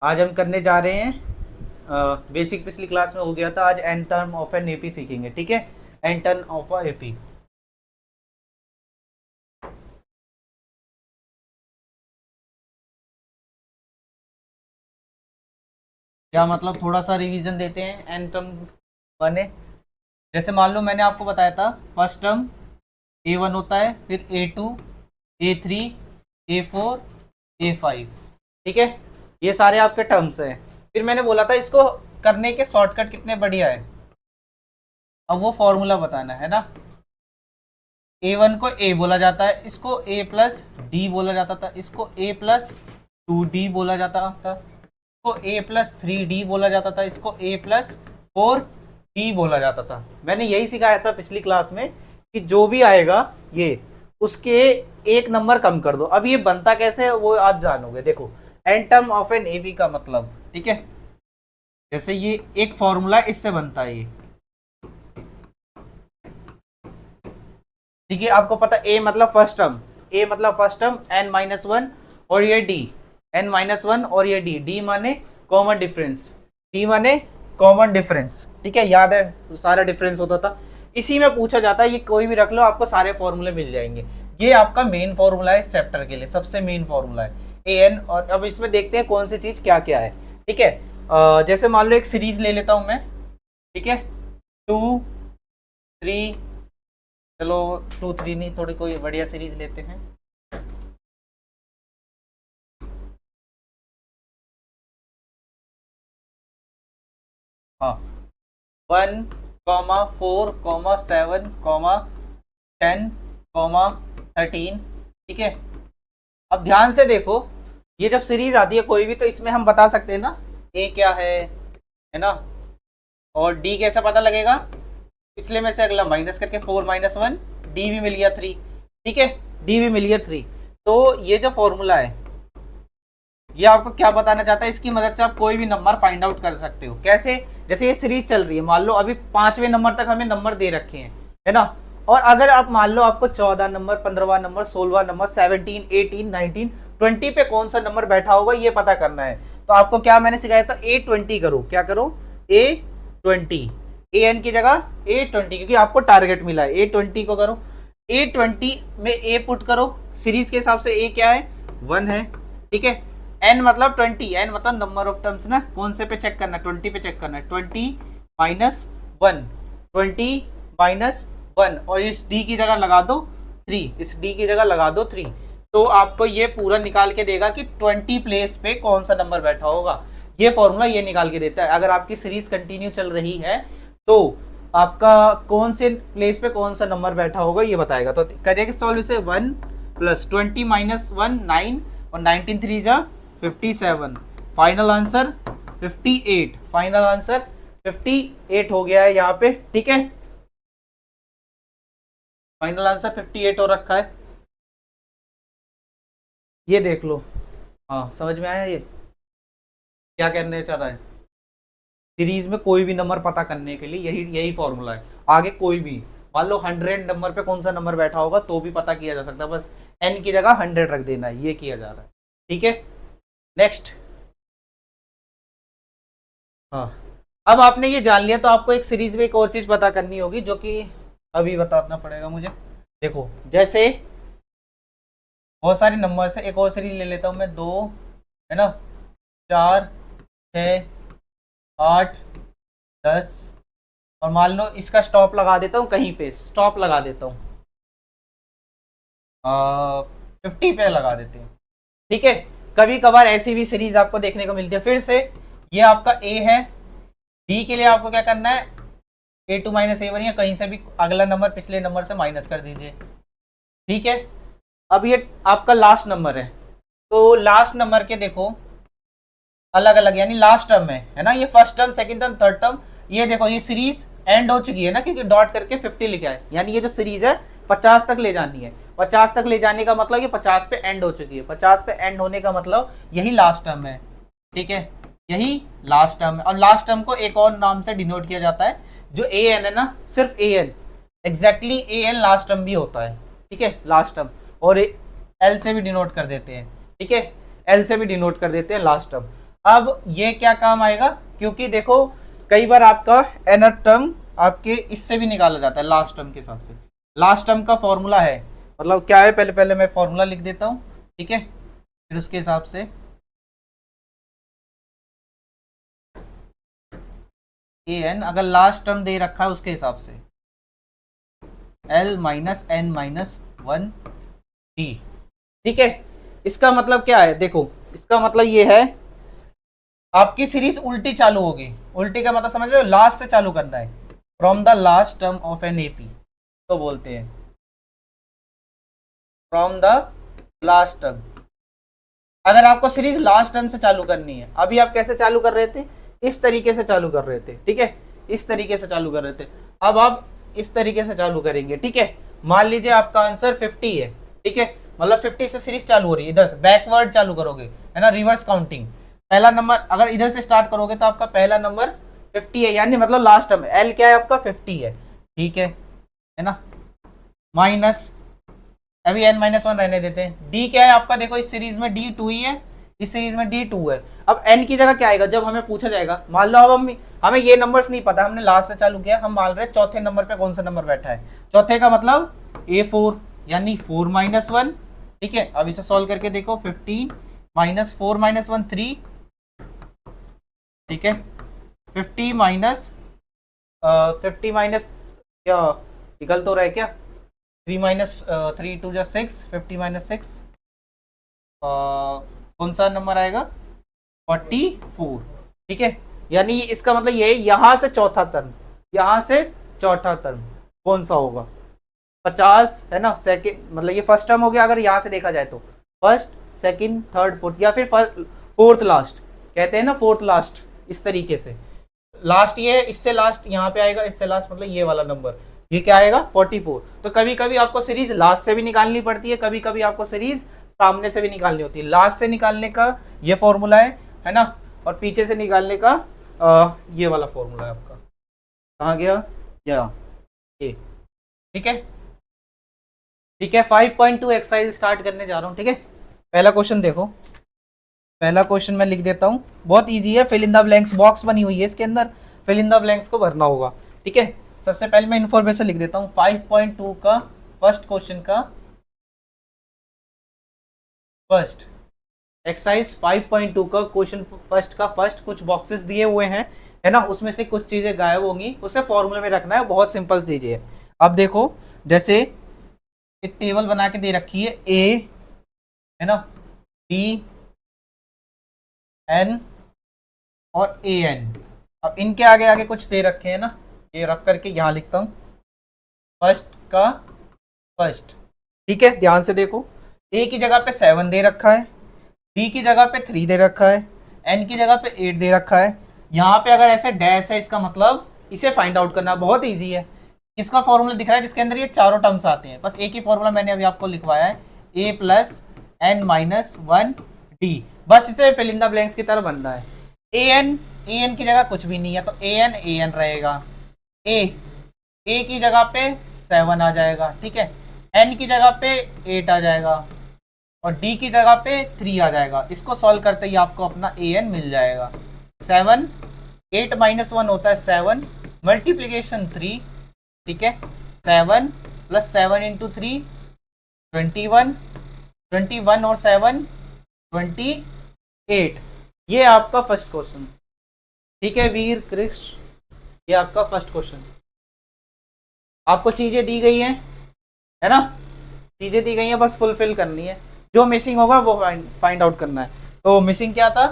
आज हम करने जा रहे हैं बेसिक, पिछली क्लास में हो गया था। आज n term of an AP सीखेंगे, ठीक है। N term of a AP. क्या मतलब, थोड़ा सा रिवीजन देते हैं। एन टर्म बने, जैसे मान लो मैंने आपको बताया था फर्स्ट टर्म A1 होता है, फिर A2, A3, A4, A5, ठीक है। ये सारे आपके टर्म्स हैं। फिर मैंने बोला था इसको करने के शॉर्टकट कितने बढ़िया है। अब वो फॉर्मूला बताना है ना। A1 को A बोला जाता है, इसको A प्लस डी बोला जाता था, इसको A प्लस 2D बोला जाता था, इसको A प्लस 3D बोला जाता था, इसको A प्लस 4D बोला जाता था। मैंने यही सिखाया था पिछली क्लास में कि जो भी आएगा ये उसके एक नंबर कम कर दो। अब ये बनता कैसे है वो आप जानोगे। देखो, n term of an AP का मतलब, ठीक है, जैसे ये एक फॉर्मूला इससे बनता है ये, ठीक है। आपको पता ए मतलब फर्स्ट टर्म, ए मतलब first term, n minus one और ये डी, एन माइनस वन और ये डी, डी माने कॉमन डिफरेंस, डी माने कॉमन डिफरेंस, ठीक है। याद है तो सारा डिफरेंस होता था। इसी में पूछा जाता है, ये कोई भी रख लो आपको सारे फॉर्मूले मिल जाएंगे। ये आपका मेन फॉर्मूला है इस चैप्टर के लिए, सबसे मेन फॉर्मूला है ए एन। और अब इसमें देखते हैं कौन सी चीज क्या क्या है, ठीक है। जैसे मान लो एक सीरीज ले लेता हूं मैं, ठीक है। 2 3, चलो 2 3 नहीं, थोड़ी कोई बढ़िया सीरीज लेते हैं। हाँ, 1, 4, 7, 10, 13, ठीक है। अब ध्यान से देखो, ये जब सीरीज आती है कोई भी, तो इसमें हम बता सकते हैं ना ए क्या है ना। और डी कैसे पता लगेगा, पिछले में से अगला माइनस करके, 4 - 1, डी भी मिल गया 3, ठीक है। डी भी मिल गया 3। तो ये जो फॉर्मूला है ये आपको क्या बताना चाहता है, इसकी मदद से आप कोई भी नंबर फाइंड आउट कर सकते हो। कैसे, जैसे ये सीरीज चल रही है, मान लो अभी 5वें नंबर तक हमें नंबर दे रखे हैं, है ना। और अगर आप मान लो आपको 14 नंबर, 15वां नंबर, 16वां नंबर, 17, 18, 19, 20 पे कौन सा नंबर बैठा होगा ये पता करना है। तो आपको क्या मैंने सिखाया था, A20 करो। क्या करो, A20, ए एन की जगह A20, क्योंकि आपको टारगेट मिला है। A20 को करो, A20 में ए पुट करो, सीरीज के हिसाब से ए क्या है, 1 है, ठीक है। एन मतलब 20, एन मतलब नंबर ऑफ टर्म्स ना, कौन से पे चेक करना है, 20 पे चेक करना है। 20 - 1, 20 - 1, और इस डी की जगह लगा दो 3, इस डी की जगह लगा दो 3। तो आपको ये पूरा निकाल के देगा कि 20 प्लेस पे कौन सा नंबर बैठा होगा। ये फॉर्मूला ये निकाल के देता है। अगर आपकी सीरीज कंटिन्यू चल रही है तो आपका कौन से प्लेस पे कौन सा नंबर बैठा होगा ये बताएगा। तो करेंगे सॉल्व इसे, 1 + 20 - 1, 9, और 19 3 जा 57, फाइनल आंसर 58, फाइनल आंसर 58 हो गया है यहाँ पे, ठीक है। फाइनल आंसर 58 हो रखा है, ये देख लो। हाँ, समझ में आया ये क्या कहने चाह रहा है। सीरीज में कोई भी नंबर पता करने के लिए यही यही फॉर्मूला है। आगे कोई भी, मान लो 100 नंबर पे कौन सा नंबर बैठा होगा तो भी पता किया जा सकता है, बस एन की जगह 100 रख देना है, ये किया जा रहा है, ठीक है। नेक्स्ट, हाँ, अब आपने ये जान लिया तो आपको एक सीरीज में एक और चीज पता करनी होगी, जो कि अभी बताना पड़ेगा मुझे। देखो, जैसे बहुत सारे नंबर से एक और सीरीज ले लेता हूं मैं, 2, है ना, 4, 6, 8, 10, और मान लो इसका स्टॉप लगा देता हूँ, कहीं पे स्टॉप लगा देता हूँ, 50 पे लगा देते हैं, ठीक है। कभी कभार ऐसी भी सीरीज आपको देखने को मिलती है। फिर से ये आपका ए है, बी के लिए आपको क्या करना है, A2 - A1, या कहीं से भी अगला नंबर पिछले नंबर से माइनस कर दीजिए, ठीक है। अब ये आपका लास्ट नंबर है, तो लास्ट नंबर के देखो अलग अलग, यानी लास्ट टर्म है ना। ये first term, second term, third term, ये देखो ये सीरीज एंड हो चुकी है ना, क्योंकि डॉट करके 50 लिखा है, यानी ये जो सीरीज है 50 तक ले जानी है। 50 तक ले जाने का मतलब ये 50 पे एंड हो चुकी है। 50 पे एंड होने का मतलब यही लास्ट टर्म है, ठीक है, यही लास्ट टर्म है। और लास्ट टर्म को एक और नाम से डिनोट किया जाता है, जो ए एन है ना, सिर्फ A N, exactly A N last term भी होता है, ठीक है, लास्ट टर्म। और एल से भी डिनोट कर देते हैं, ठीक है, एल से भी डिनोट कर देते हैं लास्ट टर्म। अब ये क्या काम आएगा, क्योंकि देखो कई बार आपका nth टर्म आपके इससे भी निकाला जाता है लास्ट टर्म के हिसाब से। लास्ट टर्म का फॉर्मूला है, मतलब क्या है, पहले पहले मैं फॉर्मूला लिख देता हूं, ठीक है, फिर उसके हिसाब से ए एन अगर लास्ट टर्म दे रखा है उसके हिसाब से l minus n minus one d, ठीक है। इसका मतलब क्या है, देखो इसका मतलब ये है आपकी सीरीज उल्टी चालू होगी। उल्टी का मतलब समझ रहे हो, लास्ट से चालू करना है, from the last term of an AP तो बोलते हैं, फ्रॉम द लास्ट टर्म। अगर आपको सीरीज लास्ट टर्म से चालू करनी है, अभी आप कैसे चालू कर रहे थे, इस तरीके से चालू कर रहे थे, ठीक है, इस तरीके से चालू कर रहे थे। अब आप इस तरीके से चालू करेंगे, ठीक है। मान लीजिए आपका आंसर 50 है, ठीक है, मतलब 50 से सीरीज चालू हो रही है, इधर से बैकवर्ड चालू करोगे, है ना, रिवर्स काउंटिंग। पहला नंबर अगर इधर से स्टार्ट करोगे तो आपका पहला नंबर 50 है, यानी मतलब लास्ट टर्म एल क्या है आपका 50 है, ठीक है ना, माइनस अभी n माइनस वन रहने देते हैं। डी क्या है आपका, देखो इस सीरीज में डी टू ही है, इस सीरीज में डी टू है। अब n की जगह क्या आएगा जब हमें पूछा जाएगा, मान लो अब हमें ये नंबर्स नहीं पता, हमने लास्ट से चालू किया, हम मान रहे हैं चौथे नंबर पे कौन सा नंबर बैठा है, चौथे का मतलब A4 यानी 4 माइनस वन, ठीक है। अब इसे सॉल्व करके देखो 15 माइनस 4 माइनस वन 3, ठीक है, 50 माइनस 50 माइनस क्या निकल तो रहा है क्या, 3 माइनस 3 टू जा 6, 50 माइनस 6 कौन सा नंबर आएगा 44, ठीक है। यानी इसका मतलब ये यहां से चौथा टर्म, यहां से चौथा टर्म कौन सा होगा 50, है ना, सेकंड मतलब ये फर्स्ट टर्म हो गया अगर यहां से देखा जाए तो, फर्स्ट सेकंड थर्ड फोर्थ, या फिर फोर्थ लास्ट, कहते हैं ना फोर्थ लास्ट, इस तरीके से लास्ट ये इससे लास्ट यहाँ पे आएगा, इससे लास्ट मतलब ये वाला नंबर, ये क्या आएगा 44। तो कभी कभी आपको सीरीज लास्ट से भी निकालनी पड़ती है, कभी कभी आपको सीरीज सामने से भी निकालनी होती है। लास्ट से निकालने का ये फॉर्मूला है ना, और पीछे से निकालने का ये वाला फॉर्मूला है आपका, कहाँ गया ये, ठीक है, ठीक है। 5.2 एक्सरसाइज स्टार्ट करने जा रहा हूँ, ठीक है। पहला क्वेश्चन देखो, पहला क्वेश्चन मैं लिख देता हूँ, बहुत इजी है, fill in the blanks box बनी हुई है इसके अंदर, फिल इन द ब्लैंक्स को भरना होगा, ठीक है। सबसे पहले मैं इन्फॉर्मेशन लिख देता हूँ 5.2 का फर्स्ट क्वेश्चन का फर्स्ट एक्सरसाइज 5.2 का क्वेश्चन फर्स्ट का फर्स्ट, कुछ बॉक्सेस दिए हुए हैं, है ना, उसमें से कुछ चीजें गायब होंगी, उसे फॉर्मूले में रखना है, बहुत सिंपल चीजें है। अब देखो जैसे एक टेबल बना के दे रखी है ए, है ना, बी, एन और ए एन। अब इनके आगे आगे कुछ दे रखे हैं ना, ये रख करके यहाँ लिखता हूँ फर्स्ट का फर्स्ट, ठीक है। ध्यान से देखो, ए की जगह पे 7 दे रखा है, बी की जगह पे 3 दे रखा है, एन की जगह पे 8 दे रखा है। यहाँ पे अगर ऐसे डैश है इसका मतलब इसे फाइंड आउट करना बहुत ईजी है। इसका फॉर्मूला दिख रहा है जिसके अंदर ये चारों टर्म्स आते हैं, बस एक ही फॉर्मूला मैंने अभी आपको लिखवाया है, A plus N minus one D, बस इसे फिल इन द ब्लैंक्स की तरह बनना है। ए एन की जगह कुछ भी नहीं है तो ए एन रहेगा, ए की जगह पे 7 आ जाएगा, ठीक है, एन की जगह पे 8 आ जाएगा और डी की जगह पे 3 आ जाएगा। इसको सॉल्व करते ही आपको अपना ए एन मिल जाएगा। 7 8 माइनस 1 होता है 7, मल्टीप्लीकेशन 3, ठीक है, 7 प्लस 7 इंटू 3 21, 21 और 7 28। ये आपका फर्स्ट क्वेश्चन, ठीक है वीर कृष, ये आपका फर्स्ट क्वेश्चन। आपको चीजें दी गई हैं, है ना, चीजें दी गई हैं, बस फुलफिल करनी है, जो मिसिंग होगा वो फाइंड आउट करना है। तो मिसिंग क्या था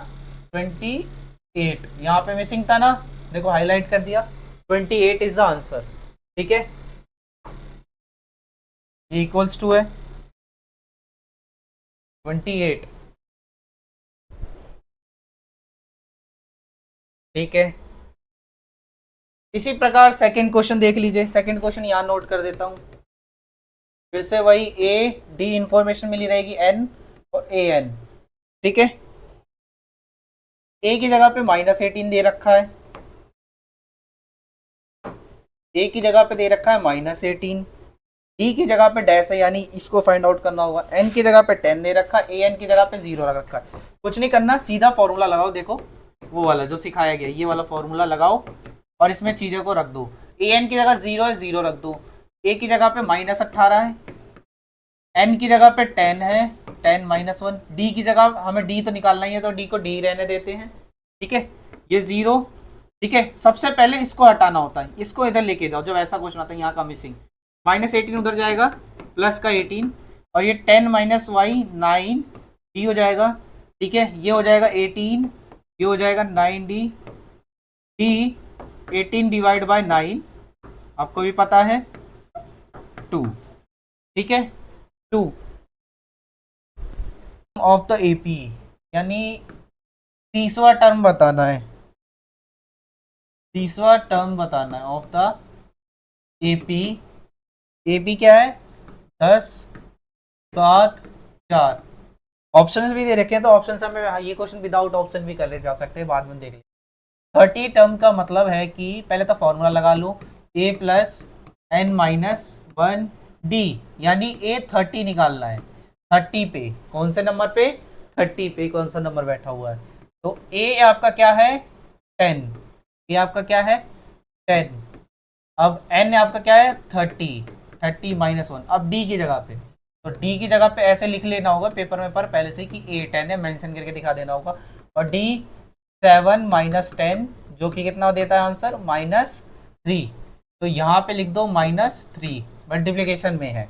28, यहाँ पे मिसिंग था ना, देखो हाईलाइट कर दिया, 28 इज द आंसर, ठीक है, ये इक्वल्स टू है 28, ठीक है। इसी प्रकार सेकंड क्वेश्चन देख लीजिए, सेकंड क्वेश्चन यहाँ नोट कर देता हूँ, फिर से वही ए डी इंफॉर्मेशन मिली रहेगी एन और ए एन, ठीक है। ए की जगह पे -18 दे रखा है, ए की जगह पे दे रखा है -18, डी की जगह पे डैश है, यानी इसको फाइंड आउट करना होगा। एन की जगह पे 10 दे रखा, ए एन की जगह पे 0 रख रखा है। कुछ नहीं करना, सीधा फॉर्मूला लगाओ, देखो वो वाला जो सिखाया गया, ये वाला फॉर्मूला लगाओ और इसमें चीज़ों को रख दो। ए एन की जगह 0 है, 0 रख दो। ए की जगह पे -18 है, एन की जगह पे 10 है, 10 -1। डी की जगह हमें डी तो निकालना ही है, तो डी को डी रहने देते हैं, ठीक है। ये 0, ठीक है। सबसे पहले इसको हटाना होता है, इसको इधर लेके जाओ, जब ऐसा क्वेश्चन आता है यहाँ का मिसिंग। -18 उधर जाएगा, प्लस का 18, और ये 10 - y 9 डी हो जाएगा, ठीक है। ये हो जाएगा 18, ये हो जाएगा 9d, डी 18 डिवाइड बाय 9 आपको भी पता है 2, ठीक है। 2 ऑफ द एपी, यानी तीसरा टर्म बताना है, तीसरा टर्म बताना है ऑफ द एपी। एपी क्या है? 10, 7, 4। ऑप्शंस भी दे रखे हैं, तो ऑप्शन से हमें ये क्वेश्चन विदाउट ऑप्शन भी कर ले जा सकते हैं, बाद में देख लेंगे। 30 टर्म का मतलब है कि पहले तो फॉर्मूला लगा लो, a + n - 1 d, यानी a 30 निकालना है। 30 पे कौन से नंबर पे? 30 पे कौन सा नंबर बैठा हुआ है? तो a आपका क्या है? 10। a आपका क्या है? 10। अब n आपका क्या है? 30। 30 - 1। अब d की जगह पे, तो d की जगह पे ऐसे लिख लेना होगा पेपर में पर पहले से कि a 10 है, मेंशन करके दिखा देना होगा। और d 7 - 10 जो कि कितना देता है आंसर? -3। तो यहाँ पे लिख दो -3, मल्टीप्लिकेशन में है।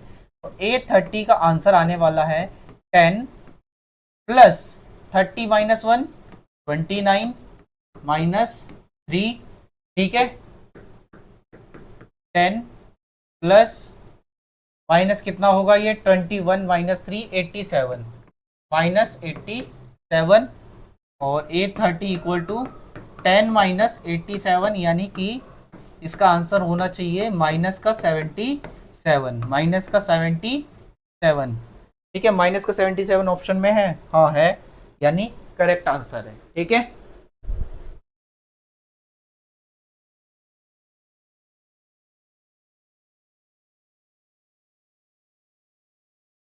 तो a 30 का आंसर आने वाला है 10 प्लस 30 - 1 29 -3, ठीक है। 10 प्लस माइनस कितना होगा ये? 21 - 3 87 -87, और A30 इक्वल टू 10 - 87, यानी कि इसका आंसर होना चाहिए -77, -77, ठीक है। -77 ऑप्शन में है, हाँ है, यानी करेक्ट आंसर है, ठीक है।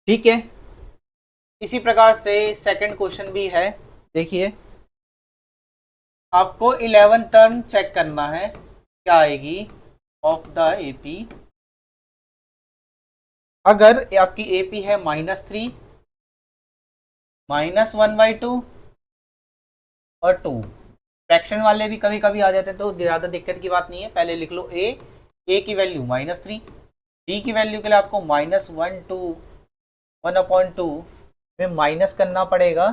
ठीक है, इसी प्रकार से सेकंड क्वेश्चन भी है, देखिए। आपको 11 टर्म चेक करना है, क्या आएगी ऑफ द एपी। अगर आपकी एपी है -3, -1/2 और 2। फ्रैक्शन वाले भी कभी कभी आ जाते हैं, तो ज़्यादा दिक्कत की बात नहीं है। पहले लिख लो ए की वैल्यू -3, डी की वैल्यू के लिए आपको -1/2 में माइनस करना पड़ेगा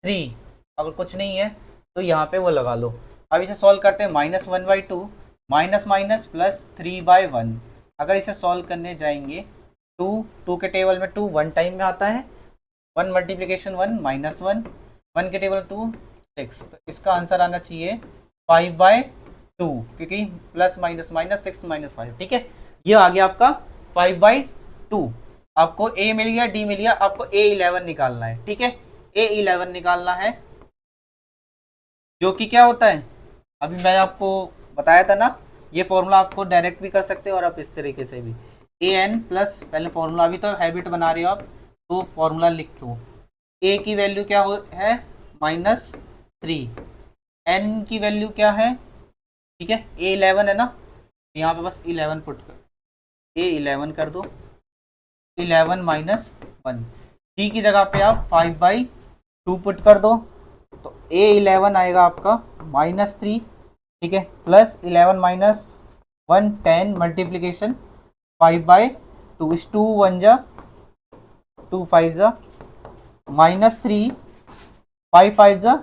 3। अगर कुछ नहीं है तो यहाँ पे वो लगा लो। अब इसे सॉल्व करते हैं, -1/2 माइनस माइनस प्लस 3/1। अगर इसे सॉल्व करने जाएंगे, 2 के टेबल में 2 1 टाइम में आता है, 1 मल्टीप्लीकेशन 1 -1, 1 के टेबल 2 6। तो इसका आंसर आना चाहिए 5/2, क्योंकि प्लस माइनस माइनस 6 - 5, ठीक है। ये आ गया आपका 5/2। आपको ए मिल गया, डी मिल गया, आपको A11 निकालना है, ठीक है। A11 निकालना है, जो कि क्या होता है, अभी मैंने आपको बताया था ना, ये फॉर्मूला आपको डायरेक्ट भी कर सकते हो और आप इस तरीके से भी। an प्लस, पहले फॉर्मूला, अभी तो हैबिट बना रहे हो आप, तो फॉर्मूला लिखो। a की वैल्यू क्या है? -3। n की वैल्यू क्या है? ठीक है, A11 है ना, यहाँ पे बस 11 पुट कर, A11 कर दो, 11 - 1। d की जगह पे आप 5/2 पुट कर दो, तो A11 आएगा आपका -3, ठीक है, प्लस 11 - 1 10 मल्टीप्लीकेशन 5/2, इस 2 1 जा 2 5 जा -3, 5 5 जा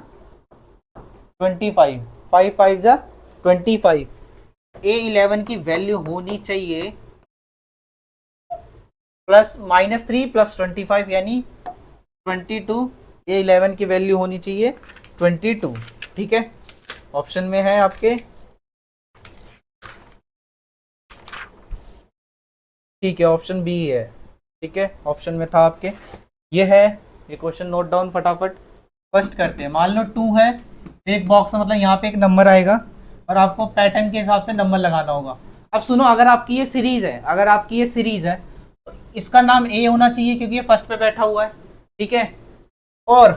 25, 5 5 जा 25। A11 की वैल्यू होनी चाहिए -3 + 25, यानी 22। A11 की वैल्यू होनी चाहिए 22, ठीक है। ऑप्शन में है आपके, ठीक है, ऑप्शन बी है, ठीक है, ऑप्शन में था आपके, ये है। ये क्वेश्चन नोट डाउन फटाफट। फर्स्ट करते हैं, मान लो 2 है, एक बॉक्स मतलब यहाँ पे एक नंबर आएगा और आपको पैटर्न के हिसाब से नंबर लगाना होगा। अब सुनो, अगर आपकी ये सीरीज है, अगर आपकी ये सीरीज है तो इसका नाम ए होना चाहिए क्योंकि ये फर्स्ट पे बैठा हुआ है, ठीक है। और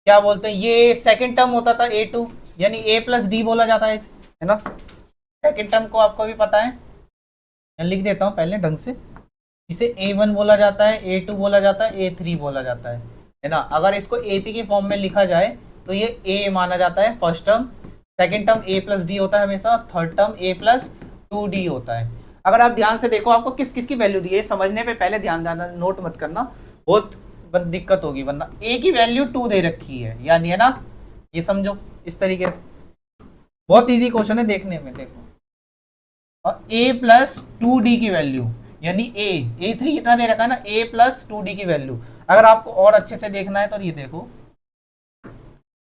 क्या बोलते हैं, ये सेकंड टर्म होता था A2, यानी A प्लस डी बोला जाता है इसे, है ना। सेकंड टर्म को आपको भी पता है, मैं लिख देता हूँ पहले ढंग से। इसे A1 बोला जाता है, A2 बोला जाता है, A3 बोला जाता है ना। अगर इसको AP के फॉर्म में लिखा जाए तो ये A माना जाता है first term, second term A plus D होता है हमेशा, third term A plus 2D होता है। अगर आप ध्यान से देखो आपको किस किस की वैल्यू दी है, समझने पे पहले ध्यान देना, नोट मत करना, बहुत दिक्कत होगी, वरना A की वैल्यू 2 दे रखी है, यानी है ना, ये समझो इस तरीके से। बहुत इजी क्वेश्चन है देखने में, देखो। और A प्लस 2D की वैल्यू, यानी A3 कितना दे रखा है ना, A प्लस 2D की वैल्यू। अगर आपको और अच्छे से देखना है तो ये देखो,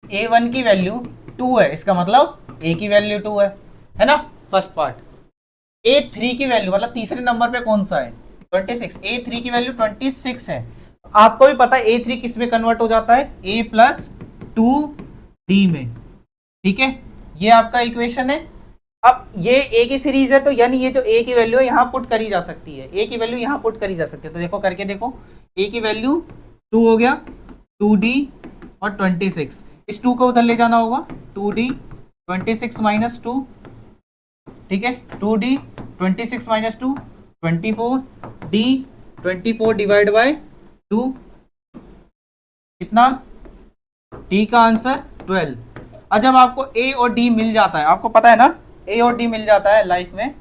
A1 की वैल्यू 2 है, इसका मतलब A की वैल्यू 2 है ना, फर्स्ट पार्ट। A3 की वैल्यू मतलब तीसरे नंबर पे कौन सा है, 26, A3 की वैल्यू 26 है। आपको भी पता है A3 किस में कन्वर्ट हो जाता है, A प्लस 2D में, ठीक है। ये आपका इक्वेशन है। अब ये A की सीरीज है तो यानी ये जो A की वैल्यू है यहाँ पुट करी जा सकती है, A की वैल्यू यहाँ पुट करी जा सकती है। तो देखो करके देखो, A की वैल्यू 2 हो गया, 2D और 26, इस 2 को उधर ले जाना होगा, 2D 26 माइनस 2, ठीक है, 2D 26 minus 2 24D 24 divide by 2, कितना, D का आंसर 12। और जब आपको A और D मिल जाता है, आपको पता है ना A और D मिल जाता है लाइफ में,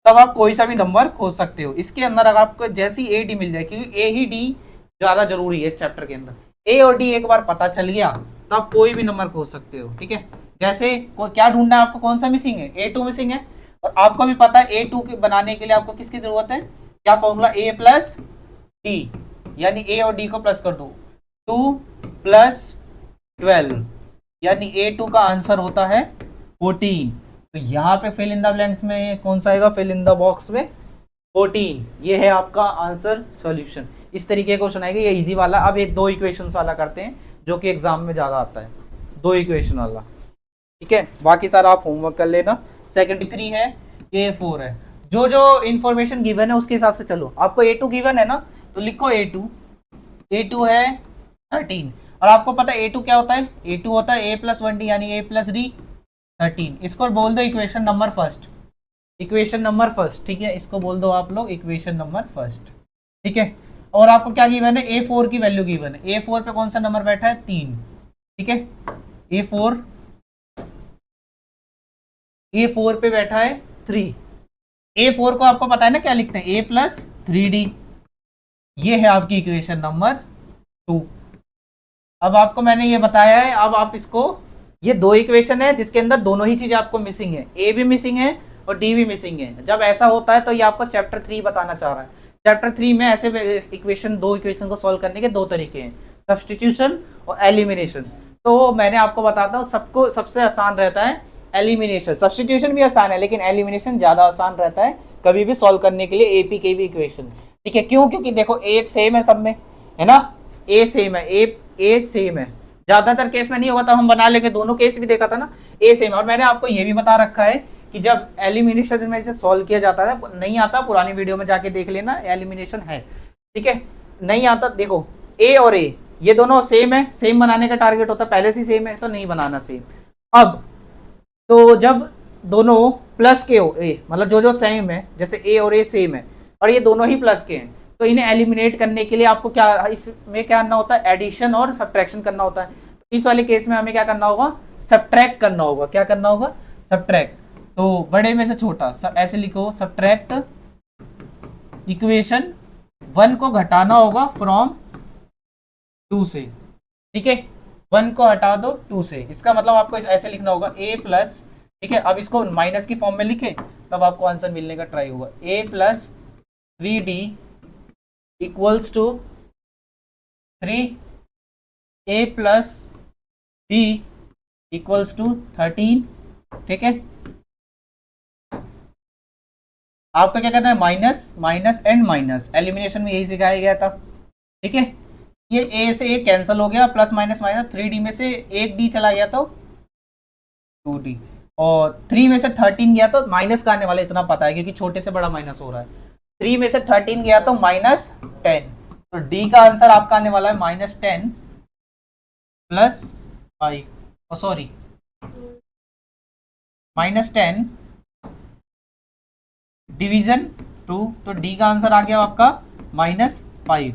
तब आप कोई सा भी नंबर खोज सकते हो। इसके अंदर अगर आपको जैसी A D मिल जाए, क्योंकि A ही D ज्यादा जरूरी है इस चैप्टर के अंदर, A और D एक बार पता चल गया तो आप कोई भी नंबर खोज सकते हो, ठीक है। जैसे क्या ढूंढना है आपको, कौन सा मिसिंग है, A2 मिसिंग है, और आपको भी पता है A2 के बनाने के लिए आपको किसकी जरूरत है, क्या फॉर्मूला, A प्लस D, यानी A और D को प्लस कर दो, 2 प्लस 12, यानी A2 का आंसर होता है 14। तो यहाँ पे फिल इन द ब्लैंक्स में कौन सा आएगा, फिल इन द बॉक्स में 14, ये है आपका आंसर सॉल्यूशन। इस तरीके का क्वेश्चन आएगा, ये इजी वाला। अब एक 2 इक्वेशन वाला करते हैं जो कि एग्जाम में ज्यादा आता है, 2 इक्वेशन वाला, ठीक है। बाकी सारा आप होमवर्क कर लेना। सेकंड 3 है, ये 4 है, जो जो इन्फॉर्मेशन गिवन है उसके हिसाब से चलो। आपको A2 गिवन है ना, तो लिखो A2 है 13, और आपको पता है A2 क्या होता है, A2 होता है A प्लस 1D यानी A प्लस D 13। इसको बोल दो equation number first, equation number first, ठीक है, इसको बोल दो आप लोग इक्वेशन नंबर फर्स्ट, ठीक है। और आपको क्या गिवन है, A4 की वैल्यू गिवन है, A4 पे कौन सा नंबर बैठा है, 3, ठीक है। A4 पे बैठा है 3, A4 को आपको पता है ना क्या लिखते हैं, A प्लस 3D, ये है आपकी इक्वेशन नंबर 2। अब आपको मैंने ये बताया है, अब आप इसको, ये 2 इक्वेशन है जिसके अंदर दोनों ही चीजें आपको मिसिंग है, A भी मिसिंग है और D भी मिसिंग है। जब ऐसा होता है तो ये आपको चैप्टर 3 बताना चाह रहा है। चैप्टर 3 में ऐसे इक्वेशन, 2 इक्वेशन को सॉल्व करने के 2 तरीके हैं, सब्स्टिट्यूशन और एलिमिनेशन। तो मैंने आपको बताता हूँ, सबको सबसे आसान रहता है एलिमिनेशन। सब्स्टिट्यूशन भी आसान है लेकिन एलिमिनेशन ज्यादा आसान रहता है कभी भी सॉल्व करने के लिए AP के भी इक्वेशन, ठीक है। क्यों, क्योंकि देखो A सेम है सब में, है ना, A सेम है, A सेम है, ज्यादातर केस में नहीं होगा तब हम बना लेंगे, दोनों केस भी देखा था ना, A सेम। और मैंने आपको ये भी बता रखा है कि जब एलिमिनेशन में इसे सॉल्व किया जाता है, नहीं आता पुरानी वीडियो में जाके देख लेना, एलिमिनेशन है, ठीक है। नहीं आता, देखो A और A ये दोनों सेम है, सेम बनाने का टारगेट होता है, पहले से सेम है तो नहीं बनाना सेम। अब तो जब दोनों प्लस के हो, A मतलब जो सेम है, जैसे A और A सेम है और ये दोनों ही प्लस के हैं, तो इन्हें एलिमिनेट करने के लिए आपको क्या, इसमें क्या करना होता है, एडिशन और सब्ट्रैक्शन करना होता है। तो इस वाले केस में हमें क्या करना होगा, सब्ट्रैक्ट करना होगा। क्या करना होगा, सब्ट्रैक्ट। तो बड़े में से छोटा, ऐसे लिखो, सब्ट्रैक्ट इक्वेशन 1 को घटाना होगा फ्रॉम 2 से, ठीक है, 1 को हटा दो 2 से। इसका मतलब आपको ऐसे लिखना होगा A प्लस, ठीक है। अब इसको माइनस की फॉर्म में लिखे तब आपको आंसर मिलने का ट्राई होगा, A plus 3D equals to 3A plus D equals to 13, ठीक है। आपका क्या कहता है, minus minus and minus, elimination में यही सिखाया गया था, ठीक है। ये A से A कैंसिल हो गया, प्लस माइनस माइनस, 3D में से एक D चला गया तो 2D, और 3 में से 13 गया तो माइनस का आने वाला, इतना पता है क्योंकि छोटे से बड़ा माइनस हो रहा है। 3 में से 13 गया तो -10, तो डी का आंसर आपका आने वाला है -10 प्लस 5, सॉरी -10 डिवीजन 2, तो डी का आंसर आ गया आपका -5।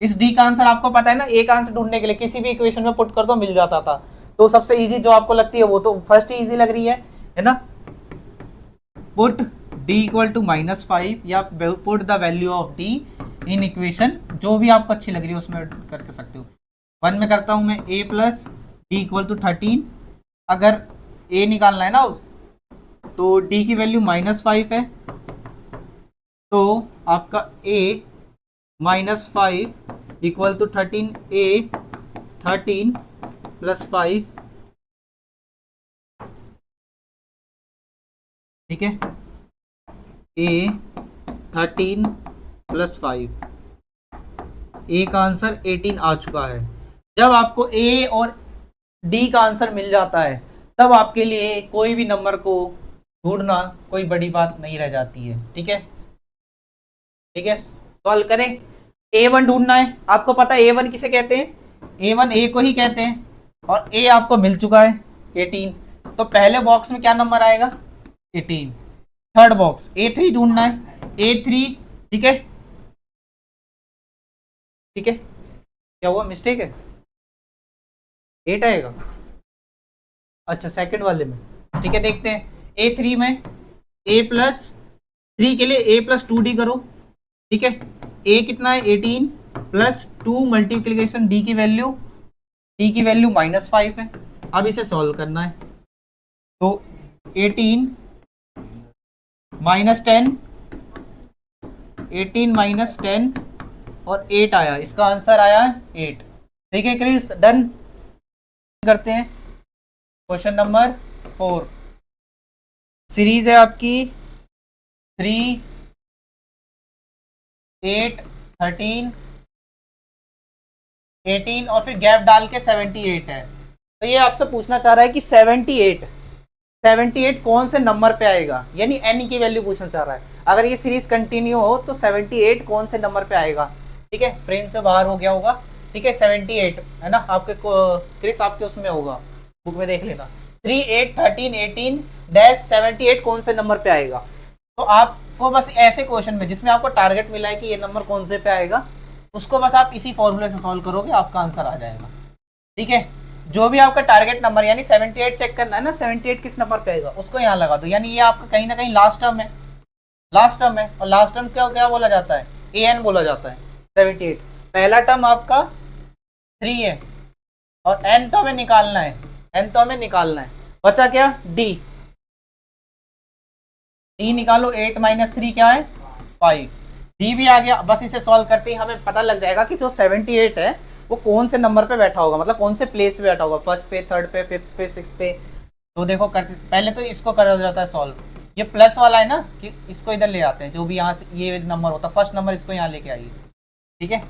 इस डी का आंसर आपको पता है ना, एक आंसर ढूंढने के लिए किसी भी इक्वेशन में पुट कर दो मिल जाता था। तो सबसे इजी जो आपको लगती है वो तो फर्स्ट ही इजी लग रही है ना। पुट d इक्वल टू -5 या put the value of d in equation, जो भी आपको अच्छी लग रही है उसमें करके सकते हो। 1 में करता हूं मैं a plus d equal to 13। अगर a निकालना है ना तो d की वैल्यू -5 है, तो आपका a -5 equal to 13a 13 plus 5, ठीक है, a 13 प्लस 5, a का आंसर 18 आ चुका है। जब आपको a और d का आंसर मिल जाता है तब आपके लिए कोई भी नंबर को ढूंढना कोई बड़ी बात नहीं रह जाती है। ठीक है, ठीक है, सॉल्व करें। a1 ढूंढना है, आपको पता है a1 किसे कहते हैं, a1 a को ही कहते हैं, और a आपको मिल चुका है 18, तो पहले बॉक्स में क्या नंबर आएगा 18। थर्ड बॉक्स a3 ढूंढना है, a3, ठीक है, ठीक है, क्या हुआ मिस्टेक है, 8 आएगा, अच्छा सेकंड वाले में, ठीक है, देखते हैं। a3 में a प्लस 3 के लिए a प्लस 2d करो, ठीक है, a कितना है 18 प्लस 2 मल्टीप्लीकेशन d की वैल्यू -5 है। अब इसे सॉल्व करना है, तो 18 -10, 18 -10 और 8 आया, इसका आंसर आया 8। ठीक है क्रिस, डन करते हैं। क्वेश्चन नंबर 4, सीरीज है आपकी 3, 8, 13, 18 और फिर गैप डाल के 78 है। तो ये आपसे पूछना चाह रहा है कि 78 कौन से नंबर पे आएगा, यानी n की वैल्यू पूछना चाह रहा है। अगर ये सीरीज कंटिन्यू हो तो 78 कौन से नंबर पे आएगा। ठीक है, फ्रेम से बाहर हो गया होगा, ठीक है, 78 है ना आपके क्रिस, आपके उसमें होगा, बुक में देख लेना। 3, 8, 13, 18 डैश 78 कौन से नंबर पे आएगा। तो आपको बस ऐसे क्वेश्चन में जिसमें आपको टारगेट मिला है कि ये नंबर कौन से पे आएगा, उसको बस आप इसी फॉर्मूले से सॉल्व करोगे, आपका आंसर आ जाएगा। ठीक है, जो भी आपका टारगेट नंबर यानी 78 चेक करना है ना, 78 किस नंबर पे आएगा उसको यहाँ लगा दो, यानी ये आपका कहीं ना कहीं लास्ट टर्म है, लास्ट टर्म है, और लास्ट टर्म क्या क्या बोला जाता है, an बोला जाता है। 78 पहला टर्म आपका 3 है और n तो हमें निकालना है, n तो हमें निकालना है, बचा क्या d निकालो, 8 - 3 क्या है 5, d भी आ गया। बस इसे सॉल्व करते ही हमें पता लग जाएगा कि जो 78 है वो कौन से नंबर पे बैठा होगा, मतलब कौन से प्लेस पे बैठा होगा, फर्स्ट पे, थर्ड पे, फिफ्थ पे, सिक्स्थ पे। तो देखो पहले तो इसको करा जाता है सॉल्व, ये प्लस वाला है ना, कि इसको इधर ले आते हैं, जो भी यहाँ से ये नंबर होता है फर्स्ट नंबर इसको यहाँ लेके आइए। ठीक है,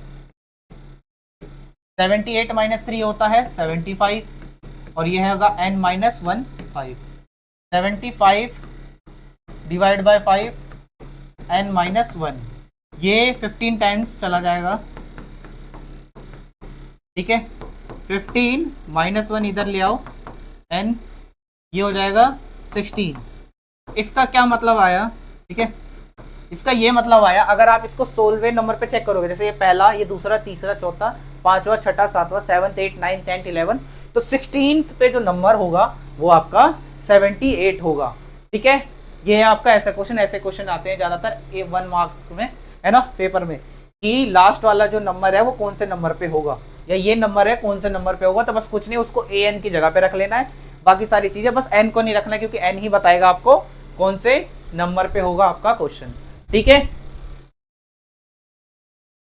78 - 3 होता है 75, और ये होगा n - 1 5, 75 डिवाइड बाय 5 n - 1, ये 15 टाइम्स चला जाएगा। ठीक है, 15 - 1 इधर ले आओ, n ये हो जाएगा 16। इसका क्या मतलब आया, ठीक है, इसका ये मतलब आया, अगर आप इसको 16वें नंबर पे चेक करोगे, जैसे ये पहला, ये दूसरा, तीसरा, चौथा, पांचवा, छठा, सातवां, 7th 8 9 10 11, तो 16th पे जो नंबर होगा वो आपका 78 होगा। ठीक है, ये है आपका ऐसा क्वेश्चन। ऐसे क्वेश्चन आते हैं ज्यादातर A1 मार्क्स में, है ना, पेपर में, कि लास्ट वाला जो नंबर है वो कौन से नंबर पे होगा, या ये नंबर है कौन से नंबर पे होगा। तो बस कुछ नहीं, उसको an की जगह पे रख लेना है, बाकी सारी चीजें बस n को नहीं रखना, क्योंकि n ही बताएगा आपको कौन से नंबर पे होगा आपका क्वेश्चन। ठीक है,